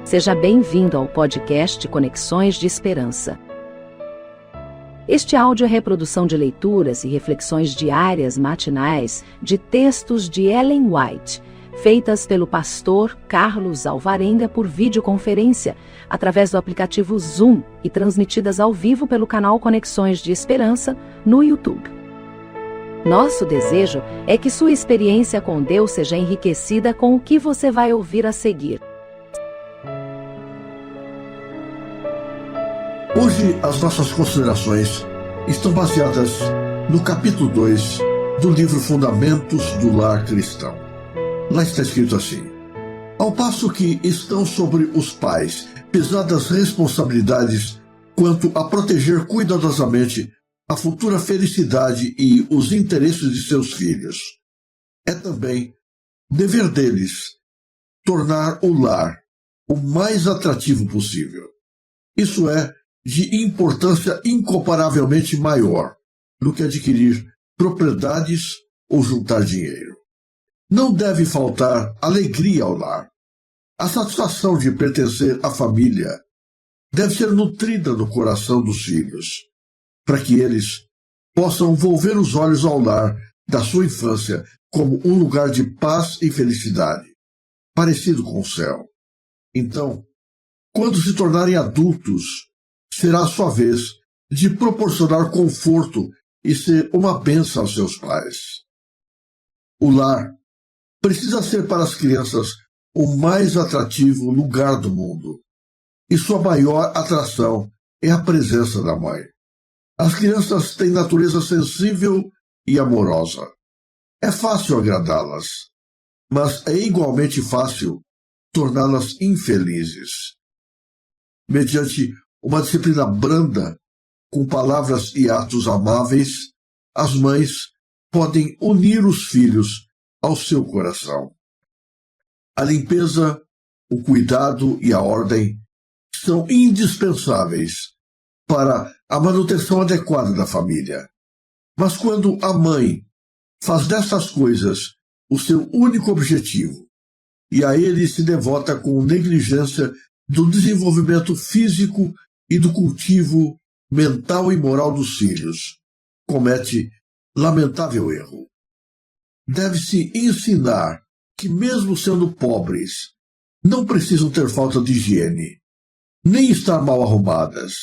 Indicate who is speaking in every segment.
Speaker 1: Seja bem-vindo ao podcast Conexões de Esperança. Este áudio é reprodução de leituras e reflexões diárias matinais de textos de Ellen White, feitas pelo pastor Carlos Alvarenga por videoconferência, através do aplicativo Zoom e transmitidas ao vivo pelo canal Conexões de Esperança no YouTube. Nosso desejo é que sua experiência com Deus seja enriquecida com o que você vai ouvir a seguir.
Speaker 2: Hoje, as nossas considerações estão baseadas no capítulo 2 do livro Fundamentos do Lar Cristão. Lá está escrito assim: ao passo que estão sobre os pais pesadas responsabilidades quanto a proteger cuidadosamente a futura felicidade e os interesses de seus filhos, é também dever deles tornar o lar o mais atrativo possível. Isso é de importância incomparavelmente maior do que adquirir propriedades ou juntar dinheiro. Não deve faltar alegria ao lar. A satisfação de pertencer à família deve ser nutrida no coração dos filhos, para que eles possam volver os olhos ao lar da sua infância como um lugar de paz e felicidade, parecido com o céu. Então, quando se tornarem adultos, será a sua vez de proporcionar conforto e ser uma bênção aos seus pais. O lar precisa ser para as crianças o mais atrativo lugar do mundo, e sua maior atração é a presença da mãe. As crianças têm natureza sensível e amorosa. É fácil agradá-las, mas é igualmente fácil torná-las infelizes. Mediante uma disciplina branda, com palavras e atos amáveis, as mães podem unir os filhos ao seu coração. A limpeza, o cuidado e a ordem são indispensáveis para a manutenção adequada da família. Mas quando a mãe faz dessas coisas o seu único objetivo, e a ele se devota com negligência do desenvolvimento físico e do cultivo mental e moral dos filhos, comete lamentável erro. Deve-se ensinar que, mesmo sendo pobres, não precisam ter falta de higiene, nem estar mal arrumadas,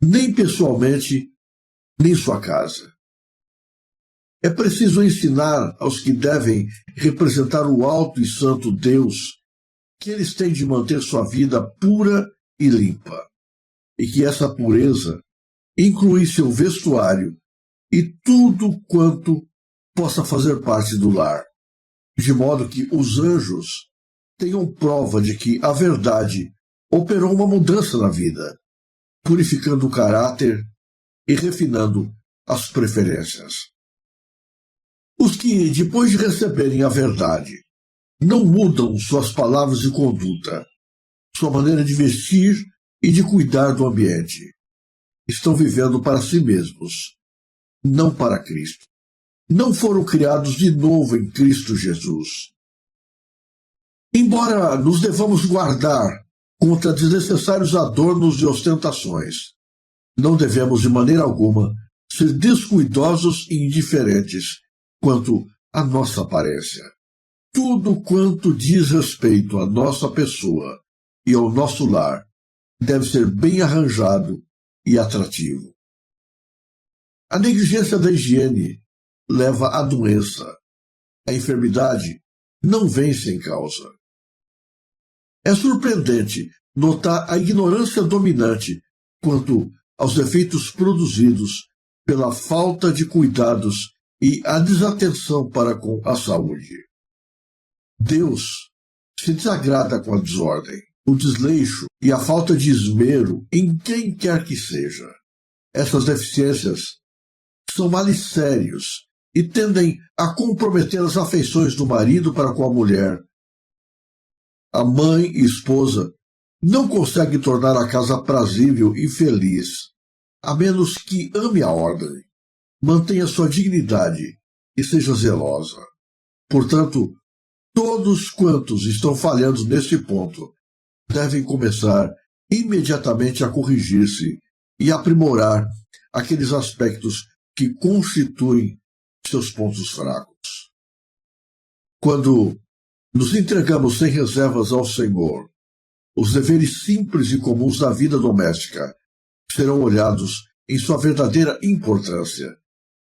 Speaker 2: nem pessoalmente, nem sua casa. É preciso ensinar aos que devem representar o alto e santo Deus que eles têm de manter sua vida pura e limpa, e que essa pureza inclui seu vestuário e tudo quanto possa fazer parte do lar, de modo que os anjos tenham prova de que a verdade operou uma mudança na vida, purificando o caráter e refinando as preferências. Os que, depois de receberem a verdade, não mudam suas palavras e conduta, sua maneira de vestir e de cuidar do ambiente, estão vivendo para si mesmos, não para Cristo. Não foram criados de novo em Cristo Jesus. Embora nos devamos guardar contra desnecessários adornos e ostentações, não devemos de maneira alguma ser descuidosos e indiferentes quanto à nossa aparência. Tudo quanto diz respeito à nossa pessoa e ao nosso lar deve ser bem arranjado e atrativo. A negligência da higiene leva à doença. A enfermidade não vem sem causa. É surpreendente notar a ignorância dominante quanto aos efeitos produzidos pela falta de cuidados e a desatenção para com a saúde. Deus se desagrada com a desordem, o desleixo e a falta de esmero em quem quer que seja. Essas deficiências são males sérios e tendem a comprometer as afeições do marido para com a mulher. A mãe e esposa não conseguem tornar a casa aprazível e feliz, a menos que ame a ordem, mantenha sua dignidade e seja zelosa. Portanto, todos quantos estão falhando neste ponto devem começar imediatamente a corrigir-se e aprimorar aqueles aspectos que constituem seus pontos fracos. Quando nos entregamos sem reservas ao Senhor, os deveres simples e comuns da vida doméstica serão olhados em sua verdadeira importância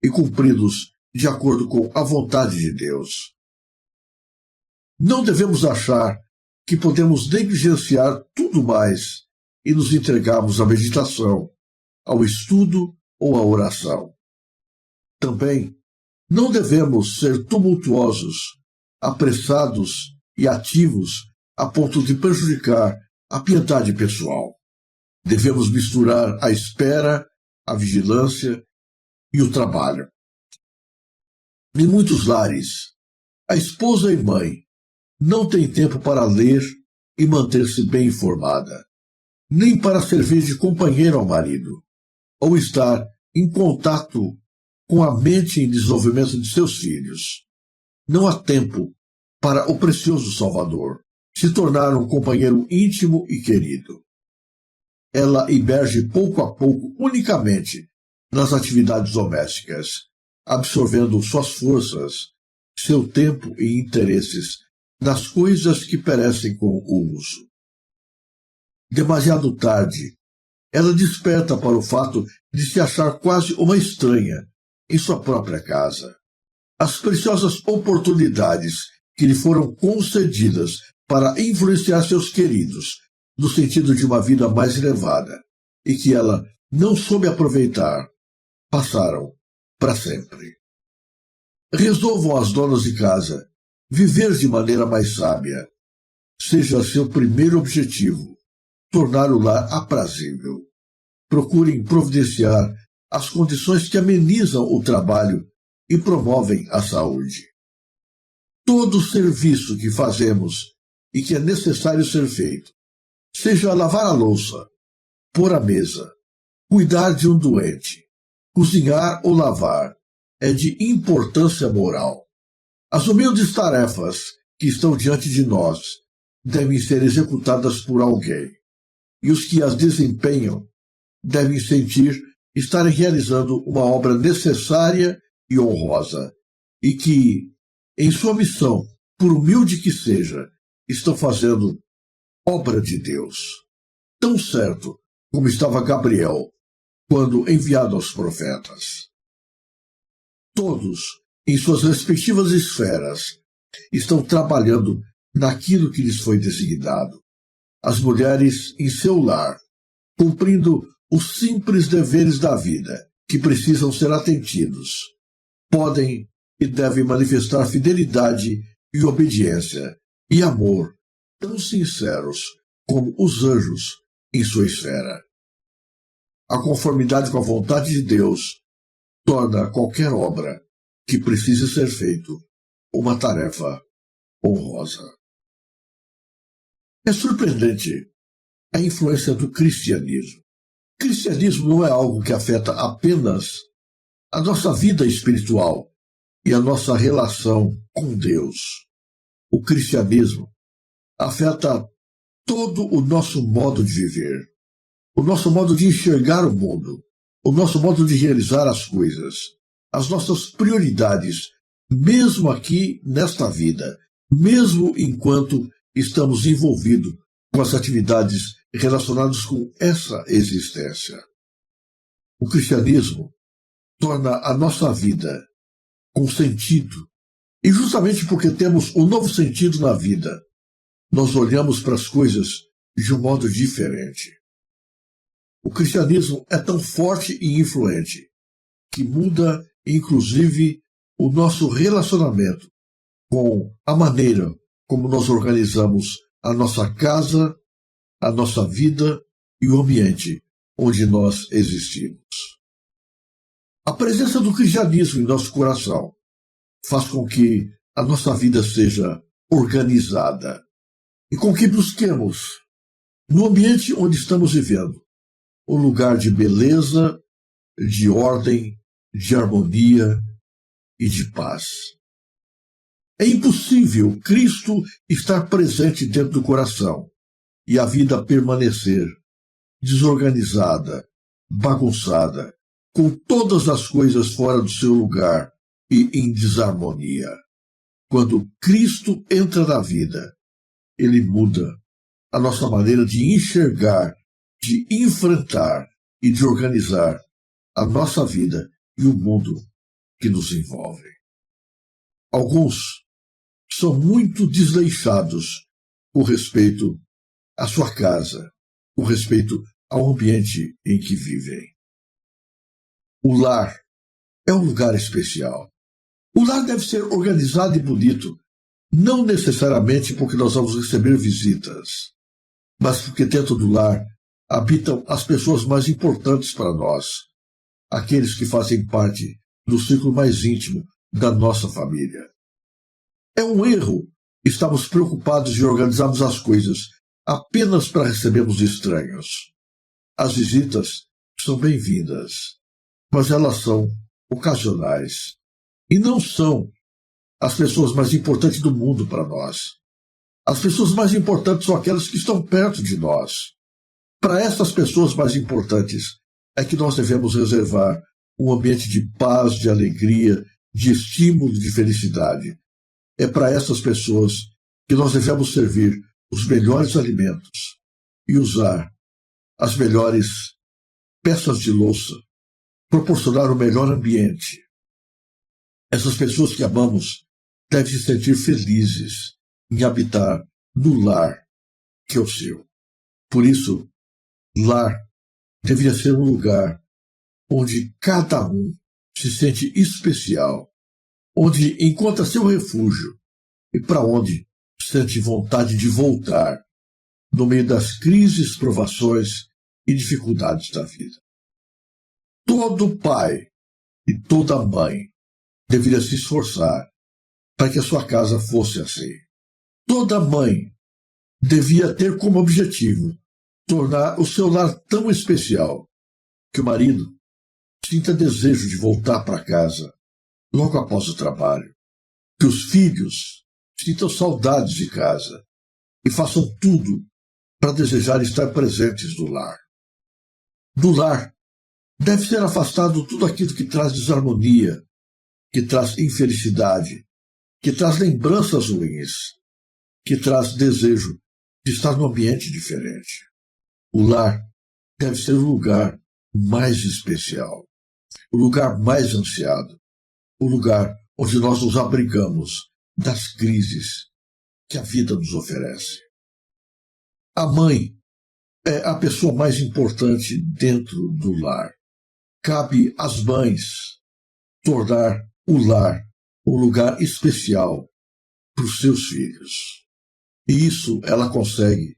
Speaker 2: e cumpridos de acordo com a vontade de Deus. Não devemos achar que podemos negligenciar tudo mais e nos entregarmos à meditação, ao estudo ou à oração. Também não devemos ser tumultuosos, apressados e ativos a ponto de prejudicar a piedade pessoal. Devemos misturar a espera, a vigilância e o trabalho. Em muitos lares, a esposa e mãe não têm tempo para ler e manter-se bem informada, nem para servir de companheiro ao marido, ou estar em contato com a mente em desenvolvimento de seus filhos. Não há tempo para o precioso Salvador se tornar um companheiro íntimo e querido. Ela emerge pouco a pouco unicamente nas atividades domésticas, absorvendo suas forças, seu tempo e interesses nas coisas que perecem com o uso. Demasiado tarde, ela desperta para o fato de se achar quase uma estranha em sua própria casa. As preciosas oportunidades que lhe foram concedidas para influenciar seus queridos no sentido de uma vida mais elevada e que ela não soube aproveitar, passaram para sempre. Resolvam as donas de casa viver de maneira mais sábia. Seja seu primeiro objetivo tornar o lar aprazível. Procurem providenciar as condições que amenizam o trabalho e promovem a saúde. Todo serviço que fazemos e que é necessário ser feito, seja lavar a louça, pôr a mesa, cuidar de um doente, cozinhar ou lavar, é de importância moral. As humildes tarefas que estão diante de nós devem ser executadas por alguém, e os que as desempenham devem sentir estarem realizando uma obra necessária e honrosa, e que, em sua missão, por humilde que seja, estão fazendo obra de Deus. Tão certo como estava Gabriel quando enviado aos profetas. Todos, em suas respectivas esferas, estão trabalhando naquilo que lhes foi designado. As mulheres em seu lar, cumprindo os simples deveres da vida, que precisam ser atendidos, podem e devem manifestar fidelidade e obediência e amor tão sinceros como os anjos em sua esfera. A conformidade com a vontade de Deus torna qualquer obra que precise ser feito uma tarefa honrosa. É surpreendente a influência do cristianismo. O cristianismo não é algo que afeta apenas a nossa vida espiritual e a nossa relação com Deus. O cristianismo afeta todo o nosso modo de viver, o nosso modo de enxergar o mundo, o nosso modo de realizar as coisas, as nossas prioridades, mesmo aqui nesta vida, mesmo enquanto estamos envolvidos com as atividades relacionadas com essa existência. O cristianismo torna a nossa vida com sentido, e justamente porque temos um novo sentido na vida, nós olhamos para as coisas de um modo diferente. O cristianismo é tão forte e influente que muda, inclusive, o nosso relacionamento com a maneira como nós organizamos a nossa casa, a nossa vida e o ambiente onde nós existimos. A presença do cristianismo em nosso coração faz com que a nossa vida seja organizada e com que busquemos, no ambiente onde estamos vivendo, um lugar de beleza, de ordem, de harmonia e de paz. É impossível Cristo estar presente dentro do coração e a vida permanecer desorganizada, bagunçada, com todas as coisas fora do seu lugar e em desarmonia. Quando Cristo entra na vida, ele muda a nossa maneira de enxergar, de enfrentar e de organizar a nossa vida e o mundo que nos envolve. Alguns são muito desleixados com respeito à sua casa, com respeito ao ambiente em que vivem. O lar é um lugar especial. O lar deve ser organizado e bonito, não necessariamente porque nós vamos receber visitas, mas porque dentro do lar habitam as pessoas mais importantes para nós, aqueles que fazem parte do círculo mais íntimo da nossa família. É um erro estarmos preocupados em organizarmos as coisas apenas para recebermos estranhos. As visitas são bem-vindas, mas elas são ocasionais e não são as pessoas mais importantes do mundo para nós. As pessoas mais importantes são aquelas que estão perto de nós. Para essas pessoas mais importantes é que nós devemos reservar um ambiente de paz, de alegria, de estímulo, de felicidade. É para essas pessoas que nós devemos servir os melhores alimentos e usar as melhores peças de louça, proporcionar o melhor ambiente. Essas pessoas que amamos devem se sentir felizes em habitar no lar que é o seu. Por isso, lar deveria ser um lugar onde cada um se sente especial, onde encontra seu refúgio e para onde sente vontade de voltar no meio das crises, provações e dificuldades da vida. Todo pai e toda mãe deveria se esforçar para que a sua casa fosse assim. Toda mãe devia ter como objetivo tornar o seu lar tão especial que o marido sinta desejo de voltar para casa logo após o trabalho, que os filhos sintam saudades de casa e façam tudo para desejar estar presentes no lar. Do lar deve ser afastado tudo aquilo que traz desarmonia, que traz infelicidade, que traz lembranças ruins, que traz desejo de estar num ambiente diferente. O lar deve ser o lugar mais especial, o lugar mais ansiado, o lugar onde nós nos abrigamos das crises que a vida nos oferece. A mãe é a pessoa mais importante dentro do lar. Cabe às mães tornar o lar um lugar especial para os seus filhos. E isso ela consegue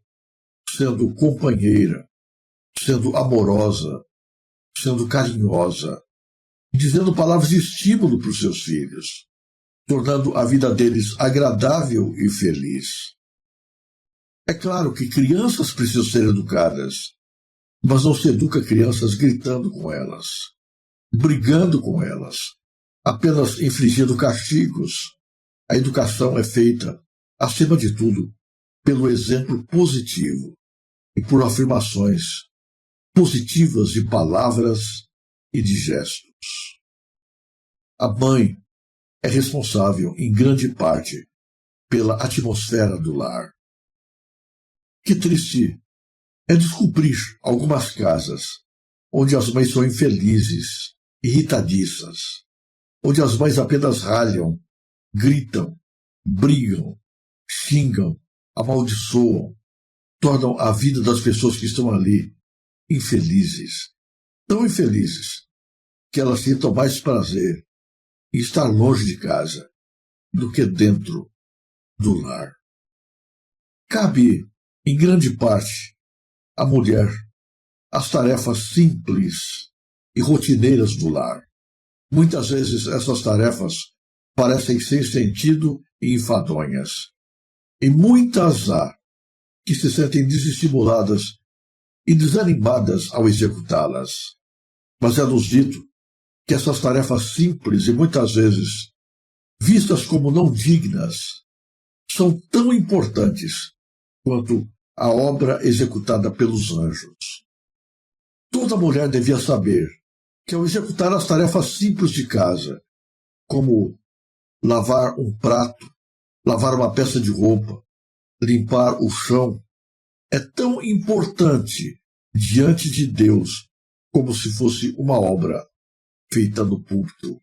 Speaker 2: sendo companheira, sendo amorosa, sendo carinhosa, dizendo palavras de estímulo para os seus filhos, tornando a vida deles agradável e feliz. É claro que crianças precisam ser educadas, mas não se educa crianças gritando com elas, brigando com elas, apenas infligindo castigos. A educação é feita, acima de tudo, pelo exemplo positivo e por afirmações positivas de palavras e de gestos. A mãe é responsável, em grande parte, pela atmosfera do lar. Que triste é descobrir algumas casas onde as mães são infelizes, irritadiças, onde as mães apenas ralham, gritam, brigam, xingam, amaldiçoam, tornam a vida das pessoas que estão ali infelizes, tão infelizes que elas sintam mais prazer em estar longe de casa do que dentro do lar. Cabe, em grande parte, à mulher as tarefas simples e rotineiras do lar. Muitas vezes essas tarefas parecem sem sentido e enfadonhas. E muitas há que se sentem desestimuladas e desanimadas ao executá-las. Mas é-nos dito que essas tarefas simples e muitas vezes vistas como não dignas são tão importantes quanto a obra executada pelos anjos. Toda mulher devia saber que, ao executar as tarefas simples de casa, como lavar um prato, lavar uma peça de roupa, limpar o chão, é tão importante diante de Deus como se fosse uma obra feita no púlpito.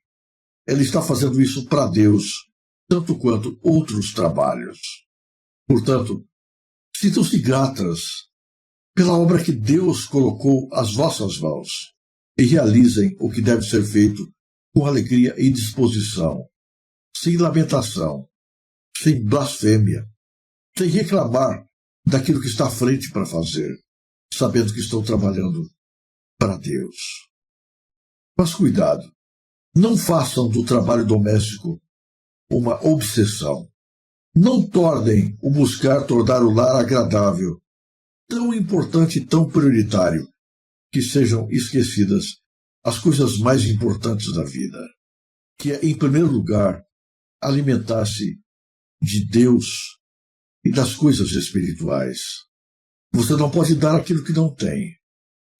Speaker 2: Ela está fazendo isso para Deus, tanto quanto outros trabalhos. Portanto, sintam-se gratas pela obra que Deus colocou às vossas mãos e realizem o que deve ser feito com alegria e disposição, sem lamentação, sem blasfêmia, sem reclamar daquilo que está à frente para fazer, sabendo que estão trabalhando para Deus. Mas cuidado, não façam do trabalho doméstico uma obsessão. Não tornem o buscar tornar o lar agradável tão importante e tão prioritário que sejam esquecidas as coisas mais importantes da vida, que é, em primeiro lugar, alimentar-se de Deus e das coisas espirituais. Você não pode dar aquilo que não tem.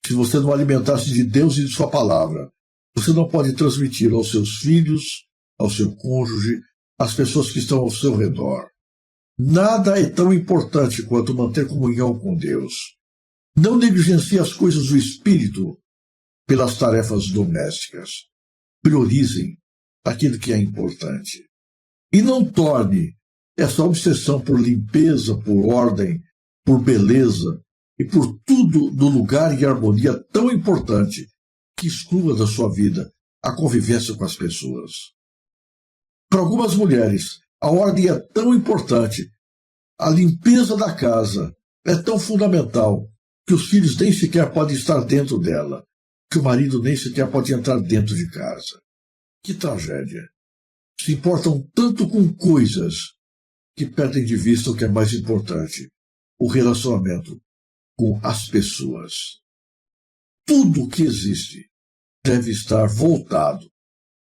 Speaker 2: Se você não alimentar-se de Deus e de sua palavra, você não pode transmitir aos seus filhos, ao seu cônjuge, às pessoas que estão ao seu redor. Nada é tão importante quanto manter comunhão com Deus. Não negligencie as coisas do Espírito pelas tarefas domésticas. Priorizem aquilo que é importante. E não torne essa obsessão por limpeza, por ordem, por beleza e por tudo no lugar e harmonia tão importante que exclua da sua vida a convivência com as pessoas. Para algumas mulheres, a ordem é tão importante, a limpeza da casa é tão fundamental que os filhos nem sequer podem estar dentro dela, que o marido nem sequer pode entrar dentro de casa. Que tragédia! Se importam tanto com coisas que perdem de vista o que é mais importante, o relacionamento com as pessoas. Tudo o que existe deve estar voltado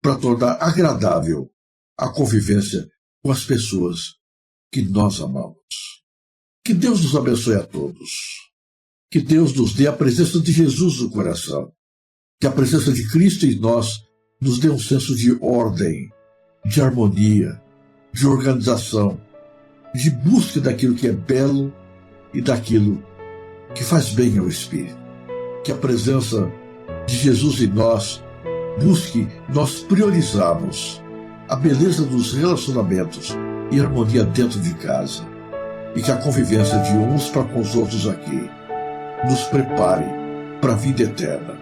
Speaker 2: para tornar agradável a convivência com as pessoas que nós amamos. Que Deus nos abençoe a todos. Que Deus nos dê a presença de Jesus no coração. Que a presença de Cristo em nós nos dê um senso de ordem, de harmonia, de organização, de busca daquilo que é belo e daquilo que faz bem ao Espírito. Que a presença de Jesus em nós busque nós priorizarmos a beleza dos relacionamentos e harmonia dentro de casa, e que a convivência de uns para com os outros aqui nos prepare para a vida eterna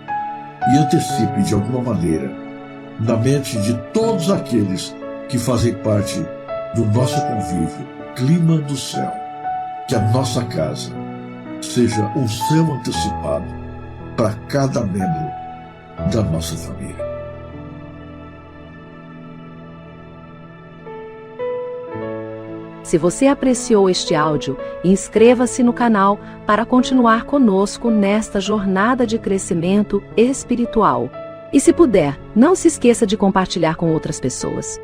Speaker 2: e antecipe de alguma maneira na mente de todos aqueles que fazem parte do nosso convívio clima do céu, que a nossa casa seja um céu antecipado para cada membro da nossa família.
Speaker 1: Se você apreciou este áudio, inscreva-se no canal para continuar conosco nesta jornada de crescimento espiritual. E se puder, não se esqueça de compartilhar com outras pessoas.